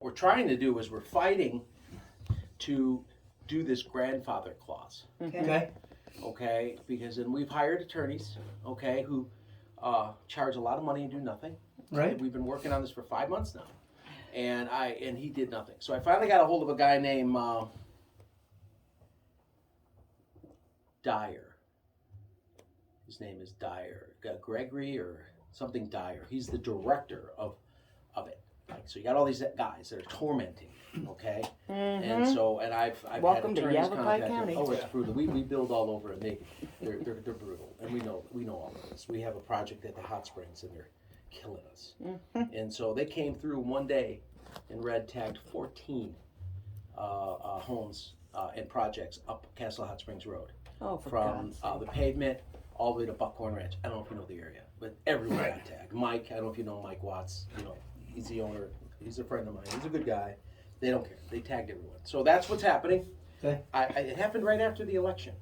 we're trying to do is we're fighting to do this grandfather clause. Okay. Okay, because then we've hired attorneys, okay, who charge a lot of money and do nothing. Right. We've been working on this for 5 months now, and he did nothing. So I finally got a hold of a guy named Dyer. His name is Dyer, Gregory or something Dyer. He's the director of it. Like, so you got all these guys that are tormenting, okay? And so, and I've Welcome had to attorneys Yavapai contact County. them. Oh, it's brutal. We build all over, and they're brutal, and we know all of this. We have a project at the hot springs, and they're killing us. And so they came through one day and red tagged 14 homes and projects up Castle Hot Springs Road. Oh, for From God's sake. the pavement all the way to Buckhorn Ranch. I don't know if you know the area, but everyone got tagged. Mike, I don't know if you know Mike Watts. You know, he's the owner. He's a friend of mine. He's a good guy. They don't care. They tagged everyone. So that's what's happening. Okay. It happened right after the election.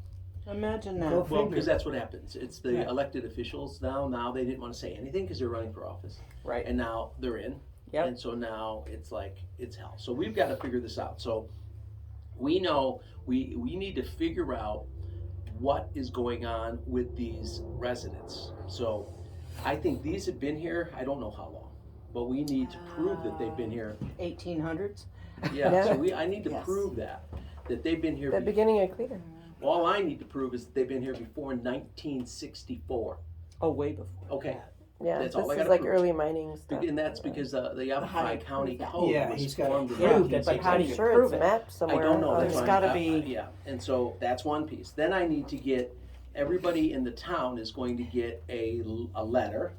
Imagine Go that. Well, figure. because that's what happens. It's the Yeah. elected officials now. Now they didn't want to say anything because they're running for office, Right. and now they're in. Yep. And so now it's like it's hell. So we've got to figure this out. So we know we need to figure out what is going on with these residents. So I think these have been here, I don't know how long, but we need to prove that they've been here. 1800s. Yeah, Yeah. so I need to Yes. prove that they've been here. The beginning of cleator. All I need to prove is that they've been here before 1964. Oh, way before. Okay, Yeah, That's this all I is gotta like prove. early mining stuff. and that's because the how do Yavapai you County prove that? Code Yeah, was he's gotta formed in prove Yeah, that but how do I'm you sure prove it's it? mapped I somewhere. don't know. on- That's There's why gotta be- yeah, and so that's one piece. Then I need to get, everybody in the town is going to get a letter.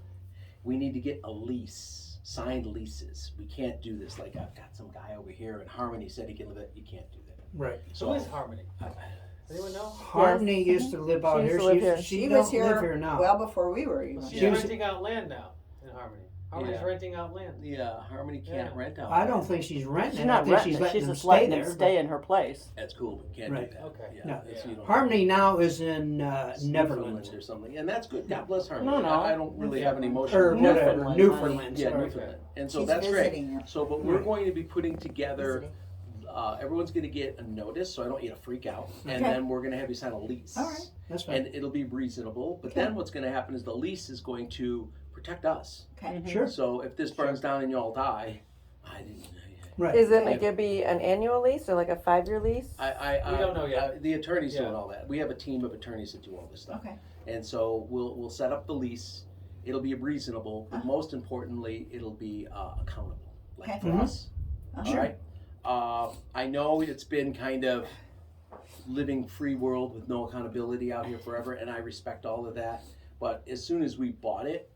We need to get a lease, signed leases. We can't do this like I've got some guy over here and Harmony said he can live it. You can't do that. Right. Who is Harmony? Does anyone know? Harmony used to live out She used here. to live here. She She don't was live here here now. well before we were even. She's She was- renting out land now in Harmony. Harmony's Yeah. renting out land. Yeah, Harmony can't Yeah. rent out. I don't think she's renting. She's I not think renting she's it. letting She's them just stay letting there. them stay in her place. That's cool, but can't Right. do that. Okay. Yeah, No. that's- you don't- Harmony now is in Newfoundland Netherlands or something, and that's good. God bless Harmony. No, no. I don't really have any emotion. or for that. whatever, Newfoundland. Newfoundland. Yeah, sorry. Newfoundland. And so She's that's great. visiting you. So, but we're Right. going to be putting together, Visiting. everyone's going to get a notice, so I don't want you to freak out. And Okay. then we're going to have you sign a lease. All right. That's fine. And it'll be reasonable. But Okay. then what's going to happen is the lease is going to protect us. Okay. Sure. So if this burns down and you all die, I didn't. Right. Is it like it'd be an annual lease or like a 5-year lease? I We don't know yet. the attorney's Yeah. doing all that. We have a team of attorneys that do all this stuff. Okay. And so we'll set up the lease. It'll be reasonable, but Uh-huh. most importantly, it'll be accountable, like Okay. for Mhm. us. Uh-huh. All right. I know it's been kind of living free world with no accountability out here forever, and I respect all of that. But as soon as we bought it,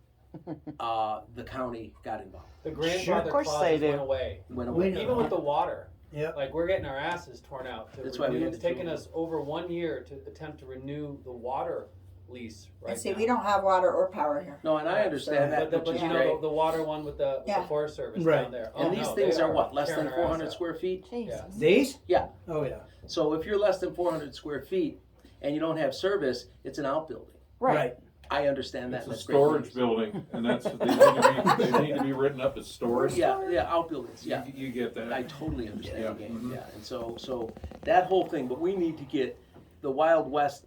the county got involved. The grandfather Of course they clause do. went away. Went We away. know. Even with the water. Yep. Like we're getting our asses torn out to That's why we renew. had It's to do taken it. us over 1 year to attempt to renew the water lease right And see, now. we don't have water or power here. No, and I understand that, But which is you great. know the water one with the Yeah. Forest Service Right. down there. And Oh, these no, things they are what, less tearing than our ass 400 out. square feet? Jesus. These? Yeah. Oh yeah. So if you're less than 400 square feet and you don't have service, it's an outbuilding. Right. I understand that. It's a That's great storage news. building, and that's, they need to be written up as storage. Yeah, outbuildings, yeah. You get that. I totally understand Yeah. the game, Mhm. yeah. And so that whole thing, but we need to get, the Wild West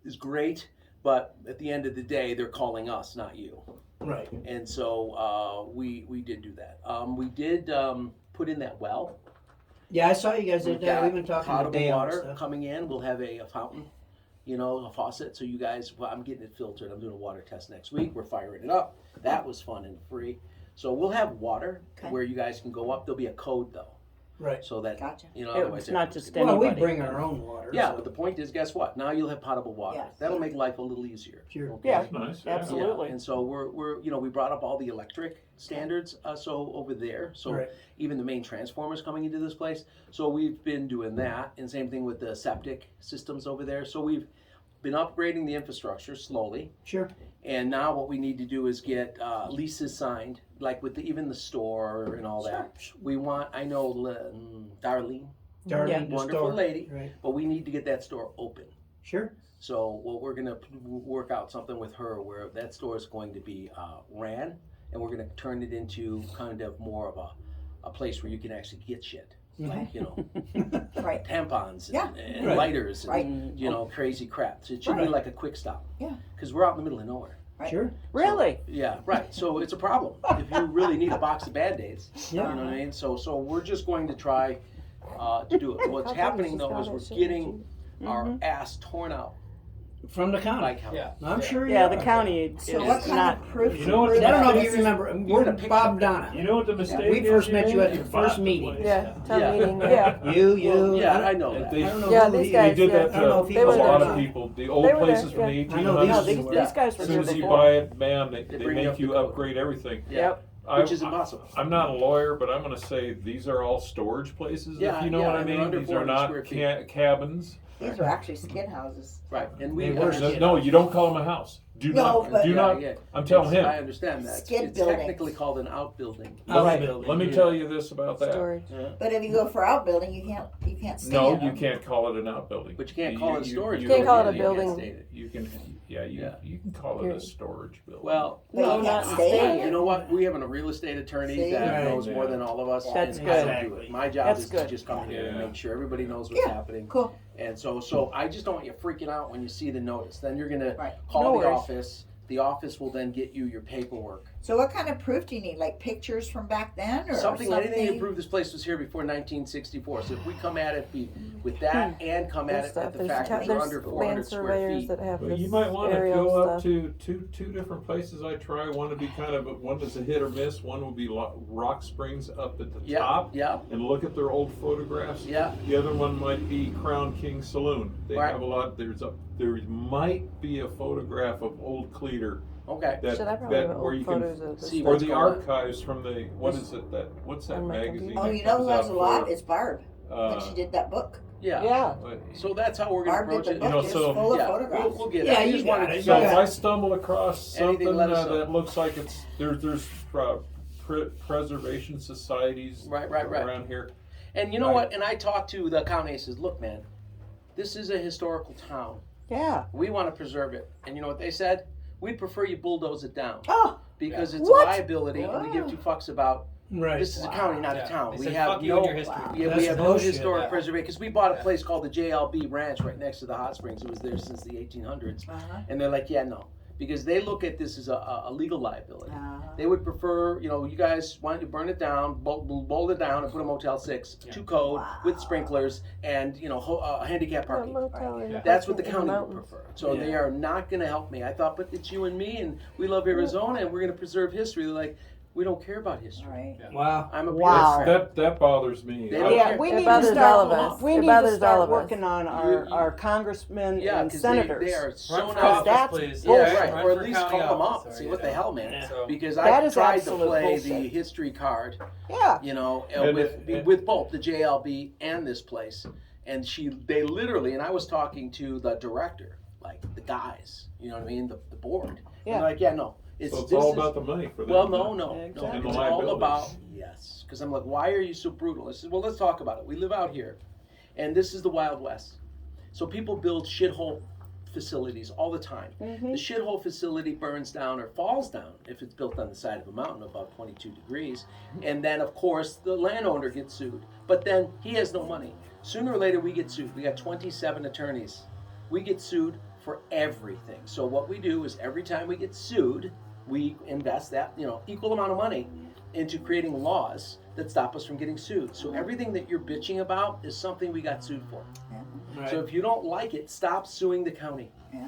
is great, but at the end of the day, they're calling us, not you. Right. And so we did do that. We did put in that well. Yeah, I saw you guys We've did that. We've got been talking to potable Dale and water stuff. coming in. We'll have a fountain, a faucet. So you guys, well, I'm getting it filtered. I'm doing a water test next week. We're firing it up. That was fun and free. So we'll have water Okay. where you guys can go up. There'll be a code though, Right. so that Gotcha. otherwise It's not everyone's just gonna- Well, we anybody. bring our own water. Yeah, so- but the point is, guess what? Now you'll have potable water. Yes. That'll make life a little easier. Sure. Okay? Yeah. That's nice. Absolutely. Absolutely. Yeah, and so we're we brought up all the electric standards so over there. So Right. even the main transformers coming into this place. So we've been doing that, and same thing with the septic systems over there. So we've been upgrading the infrastructure slowly, Sure. and now what we need to do is get leases signed, like with even the store and all that. We want. I know Darlene, Darlene, the wonderful store. lady, Right. but we need to get that store open. Sure. So what we're gonna work out something with her where that store is going to be ran, and we're gonna turn it into kind of more of a place where you can actually get shit. Mhm. Like, you know, Right. tampons and, Yeah. and Right. lighters and, Right. you know, crazy crap. So it should be Right. like a quick stop. Yeah. Because we're out in the middle of nowhere. Right. Sure. Really? Yeah, right. So it's a problem if you really need a box of Band-Aids. Yeah. You know what I mean? So we're just going to try to do it. What's How big happening is though this is we're guy? getting our ass torn out From the county. by county. Yeah. I'm sure you Yeah, are. the county So is what kind not. of proof? You know what? I don't know if you This is- remember. You're We're gonna pick Bob Donna. You know what the mistake We is? first met you at made? the first meeting. Yeah, town Yeah. meeting. Yeah. You. Yeah, I I know that. They- don't know Yeah, who these he- guys, They did yeah. that I don't know if to he a was lot there or of not. people. The They old were places there, from the I know 1800s. No, these- these Yeah. guys were As here soon as you before. buy it, bam, they bring you make up you to code. upgrade everything. Yeah. Yep. Which is impossible. I'm not a lawyer, but I'm going to say these are all storage places, Yeah, if you know yeah, what I and they're mean. under These are 400 not square feet. cabins. These are actually skin houses. Right. And we They were understand- No, you don't call them a house. Do No, not. but- Do Yeah, not. yeah. I'm telling It's- him. I understand that. Skid It's buildings. technically called an outbuilding. Outbuilding. Let me Yeah. tell you this about that. Storage. But if you go for outbuilding, you can't stay No, in you them. can't call it an outbuilding. But you can't call it a storage You can't call it a building. You can't building. state it. You can, yeah, Yeah. you can call it a Period. storage building. Well, But No, you not can't stay in you it. know what? We have a real estate attorney See? that Right. knows more than all of us. That's and I good. don't do it. My job That's is good. to just come here and Yeah. make sure everybody knows what's Yeah. happening. Cool. And so I just don't want you freaking out when you see the notice. Then you're gonna Right. call No the worries. office. The office will then get you your paperwork. So what kind of proof do you need? Like pictures from back then, or Anything to prove this place was here before 1964. So if we come at it with that and come at There's it stuff. at the There's, fact that we're there's under land 400 square surveyors feet. that have Well, this you might want to aerial go stuff. up to two different places. I try. One to be kind of one that's a hit or miss. One will be Rock Springs up at the Yeah, top, yeah, and look at their old photographs. yeah. The other one might be Crown King Saloon. They Right. have a lot. There might be a photograph of old Cleator Okay. that Should I probably have where you photos can of this? see or what's the going on. archives from the what's that On my magazine? computer. Oh, that you know who comes has out a lot? for, It's Barb. When she did that book. Yeah. Yeah. So that's how we're going to Barb did approach the it. know, book. It's so- full of Yeah, photographs. we'll get it. Yeah, I you just got wanted it. to So know. if I stumble across Anything, something let us know. that looks like it's there's preservation societies Right. around here. And you know Right. what? And I talked to the county. I says, "Look, man, this is a historical town. Yeah. We want to preserve it." And you know what they said? We'd prefer you bulldoze it down Oh, because it's What? a liability, and we give two fucks about. Right. This is a county, not Yeah. a town. They We said, have "Fuck you no. and your history." Yeah, That's we have no bullshit. historic Yeah. preservation because we bought a Yeah. place called the JLB Ranch right next to the hot springs. It was there since the 1800s, uh-huh. and they're like, "Yeah, no," because they look at this as a legal liability. Uh-huh. They would prefer, you know, you guys why don't you burn it down, bolt it down, and put a Motel 6 Yeah. to code Wow. with sprinklers and you know handicap A parking. motel in Yeah. That's what the in county would mountains. prefer. So they Yeah. are not going to help me. I thought, but it's you and me, and we love Arizona, and we're going to preserve history. They're like, we don't care about history. All right. Wow. I'm a Wow. bureaucrat. That bothers me. They don't Yeah, care. we It need to bothers start. all of us. We It need to bothers all start of us. working on You- our congressmen Yeah, and because senators. they are so Run for not. office, that's please. Yeah, bullshit. right. Run Or at for least county call them up, officer, see you what the know. hell, man. Yeah. So, Because That I is tried to absolute play the bullshit. history card, Yeah. you know, And- with and- both the JLB and this place, and they literally, and I was talking to the director, like the guys, you know what I mean, the board, Yeah. and they're like, yeah, no, So it's this all is- about the money for them. Well, no, Exactly. And the it's all liability. about yes. Because I'm like, why are you so brutal? I said, well, let's talk about it. We live out here, and this is the Wild West. So people build shithole facilities all the time. Mm-hmm. The shithole facility burns down or falls down if it's built on the side of a mountain above 22 degrees, and then of course the landowner gets sued. But then he has no money. Sooner or later we get sued. We got 27 attorneys. We get sued for everything. So what we do is every time we get sued, we invest that, equal amount of money into creating laws that stop us from getting sued. So everything that you're bitching about is something we got sued for. Right. So if you don't like it, stop suing the county. Yeah.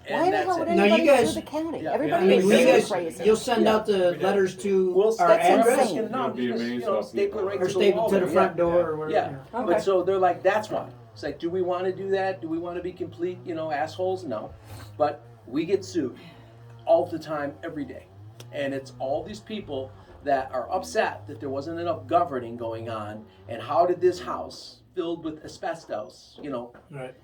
And Why the that's hell would it. No, you anybody guys- sue the county? Yeah. Everybody I mean, is will you so guys, crazy. you'll send out the letters to We'll our that's what I'm address asking. No, You'd be just, amazed how staple it right people- or to the staple wall to the there, front yeah. door or whatever. Yeah. Okay. But so they're like, that's why. It's like, do we want to do that? Do we want to be complete, assholes? No. But we get sued all the time, every day. And it's all these people that are upset that there wasn't enough governing going on. And how did this house filled with asbestos, Right.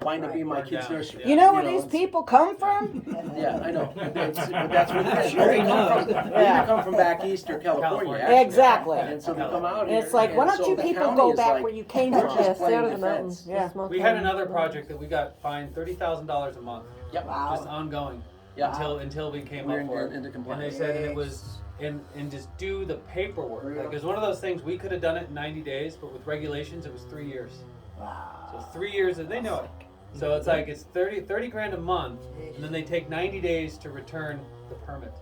wind up being my Burned kid's down. nursery? You know where these it's- people come from? Yeah, I know. But that's what it is. Sure They enough. either come from back east or California. California. actually. Exactly. And so they come out And here. it's like, why and don't so you the people county go is back like, where you came we're from? just Yeah, stay out of playing the mountains. defense. Yeah. Small We had town. another project that we got fined $30,000 a month, Yep. Wow. just ongoing, Yeah. until we came We're up for into it. And they compliance. said it was and just do the paperwork. Like it was one of those things we could have done it in 90 days, but with regulations it was 3 years. Wow. So 3 years, and they know it. So it's like it's 30 grand a month, and then they take 90 days to return the permit.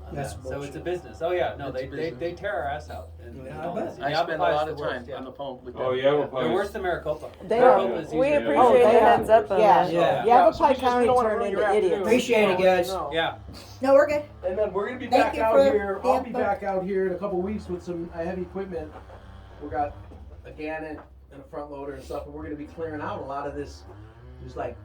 on That's that. So it's a bullshit. business. Oh yeah, no, It's they, a they business. they tear our ass out. And, Yeah, I bet. I Yavapai spend a lot is of the time worst, yeah. on the phone with them. Oh, yeah, They're worse than Maricopa. They Maricopa are, is we easier. appreciate Oh, the they heads are. up on Yeah. that. Yeah. Yavapai County turned into idiots. Appreciate it, guys. Yeah. No, we're good. And then we're gonna be Thank back you out for here. the I'll be input. back out here in a couple weeks with some heavy equipment. We got a Gannett and a front loader and stuff, and we're gonna be clearing out a lot of this. There's like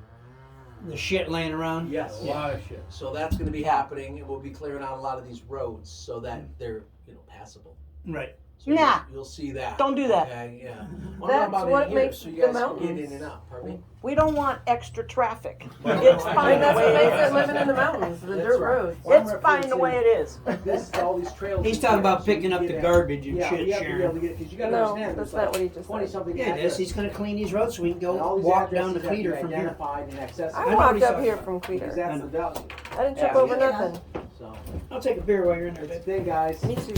The shit laying around. yes, A lot of shit. so that's gonna be happening, and we'll be clearing out a lot of these roads so that they're passable. Right. So Nah. you'll see that. Don't do that. Okay, yeah. That's about what in here, makes so you the guys can mountains. get in and out. Pardon me? We don't want extra traffic. Well, It's I fine And the that's what way makes it it is. living in the mountains, the That's dirt right. roads. Well, I'm It's fine the way it is. This all these trails. He's in talking here, about so you picking up get the at- garbage and yeah, shit, we have to be able Sharon. to get because you gotta No, understand. that's there's not what he just 20 said. something. Yeah, it is. addresses. He's gonna clean these roads so we can And all go these walk down the addresses have to be cleater from here. identified and accessible. I know what walked he's up talking here about. from Because Cleator. that's the value. I didn't trip Yeah. over Yeah. nothing. So, I'll take a beer while you're in there. good thing, guys. Me too.